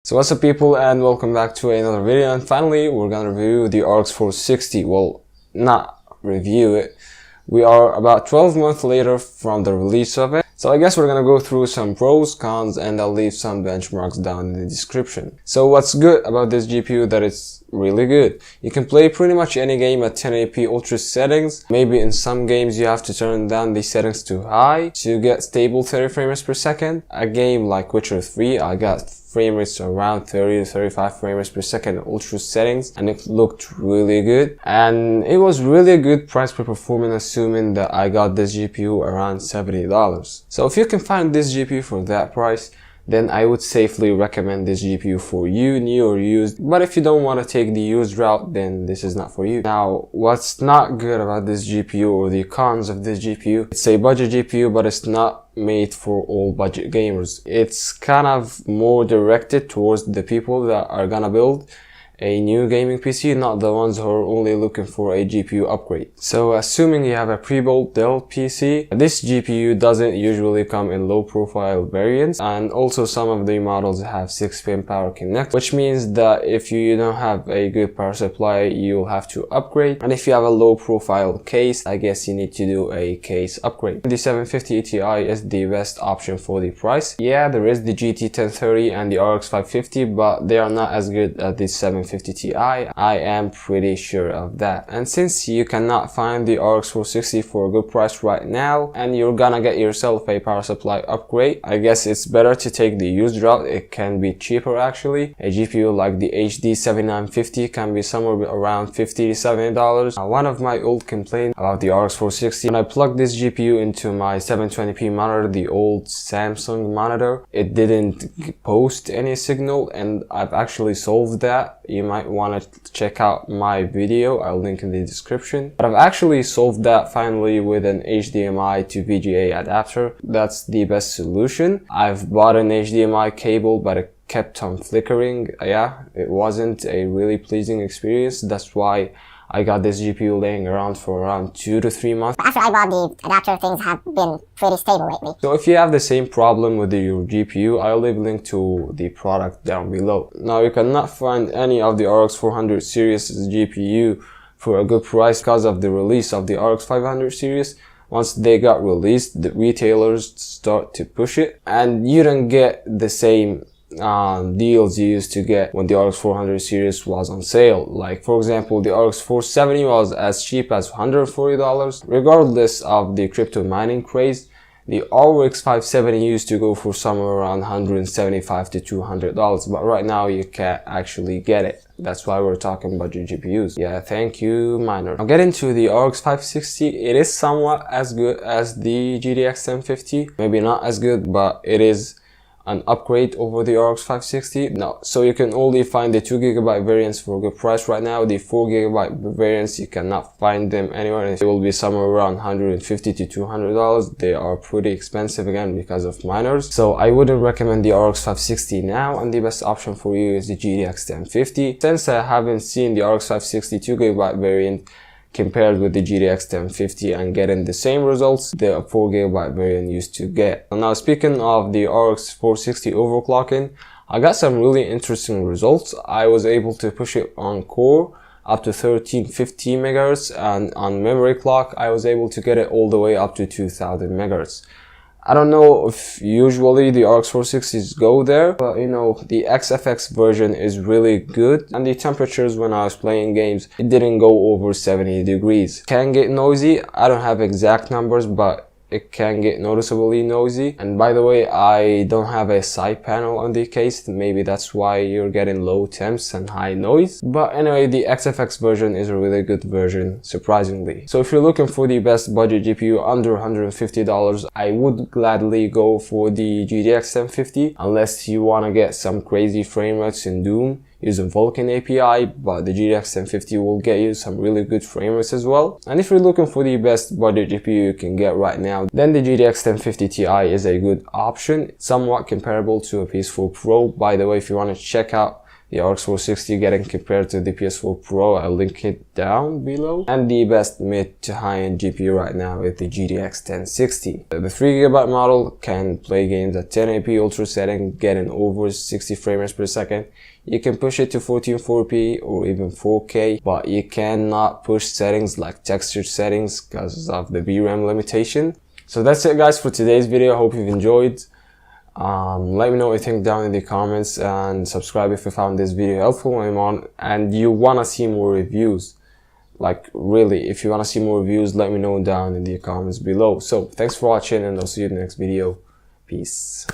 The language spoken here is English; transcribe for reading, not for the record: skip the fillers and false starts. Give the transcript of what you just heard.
So what's up people, and welcome back to another video. And finally we're gonna review the RX 460. Well, not review it. We are about 12 months later from the release of it. So I guess we're gonna go through some pros, cons, and I'll leave some benchmarks down in the description. So what's good about this GPU, that it's really good. You can play pretty much any game at 1080p ultra settings. Maybe in some games you have to turn down the settings to high to get stable 30 frames per second. A game like Witcher 3, I got frame rates around 30 to 35 frames per second in ultra settings, and it looked really good. And it was really a good price per performance, assuming that I got this GPU around $70. So if you can find this GPU for that price, then I would safely recommend this GPU for you, new or used. But if you don't want to take the used route, then this is not for you. Now, what's not good about this GPU, or the cons of this GPU, it's a budget GPU, but it's not made for all budget gamers. It's kind of more directed towards the people that are gonna build a new gaming PC, not the ones who are only looking for a GPU upgrade. So assuming you have a pre-built Dell PC, this GPU doesn't usually come in low profile variants, and also some of the models have 6-pin power connect, which means that if you don't have a good power supply, you'll have to upgrade. And if you have a low profile case, I guess you need to do a case upgrade. The 750 Ti is the best option for the price. Yeah, there is the GT 1030 and the RX 550, but they are not as good as the 750 Ti. I am pretty sure of that. And since you cannot find the RX 460 for a good price right now, and you're gonna get yourself a power supply upgrade, I guess it's better to take the used route. It can be cheaper actually. A GPU like the HD 7950 can be somewhere around $50 to $70. One of my old complaints about the RX 460, when I plugged this GPU into my 720p monitor, the old Samsung monitor, it didn't post any signal, and I've actually solved that. You might want to check out my video, I'll link in the description. But I've actually solved that finally with an HDMI to VGA adapter. That's the best solution. I've bought an HDMI cable, but it kept on flickering. Yeah, it wasn't a really pleasing experience. That's why I got this GPU laying around for around 2 to 3 months. After I bought the adapter, things have been pretty stable lately. So if you have the same problem with your GPU, I'll leave a link to the product down below. Now, you cannot find any of the RX 400 series GPU for a good price because of the release of the RX 500 series. Once they got released, the retailers start to push it, and you don't get the same deals you used to get when the RX 400 series was on sale. Like for example, the RX 470 was as cheap as $140. Regardless of the crypto mining craze, the RX 570 used to go for somewhere around $175 to $200, but right now you can't actually get it. That's why we're talking budget GPUs. Yeah, thank you, miner. Now get into the RX 560. It is somewhat as good as the GTX 1050. Maybe not as good, but it is an upgrade over the RX 560. Now, so you can only find the 2GB variants for a good price right now. The 4GB variants, you cannot find them anywhere. They will be somewhere around $150 to $200. They are pretty expensive again because of miners. So I wouldn't recommend the RX 560 now, and the best option for you is the GTX 1050. Since I haven't seen the RX 560 2GB variant compared with the GTX 1050 and getting the same results the 4GB variant used to get. Now, speaking of the RX 460 overclocking, I got some really interesting results. I was able to push it on core up to 1350 MHz, and on memory clock I was able to get it all the way up to 2000 MHz. I don't know if usually the RX 460s go there, but you know, the XFX version is really good, and the temperatures when I was playing games, it didn't go over 70 degrees. Can get noisy. I don't have exact numbers, but it can get noticeably noisy. And by the way, I don't have a side panel on the case. Maybe that's why you're getting low temps and high noise. But anyway, the XFX version is a really good version, surprisingly. So if you're looking for the best budget GPU under $150, I would gladly go for the GTX 1050, unless you want to get some crazy frame rates in Doom using Vulkan API, but the GTX 1050 will get you some really good frame rates as well. And if you're looking for the best budget GPU you can get right now, then the GTX 1050 Ti is a good option. It's somewhat comparable to a PS4 Pro. By the way, if you want to check out the RX 460 getting compared to the PS4 Pro. I'll link it down below. And the best mid to high-end GPU right now is the GTX 1060. The 3GB model can play games at 1080p ultra setting, getting over 60 frames per second. You can push it to 1440p or even 4K, but you cannot push settings like texture settings because of the VRAM limitation. So that's it guys for today's video. I hope you've enjoyed. Let me know what you think down in the comments, and subscribe if you found this video helpful and you want to see more reviews. Like really, if you want to see more reviews, let me know down in the comments below. So thanks for watching, and I'll see you in the next video. Peace.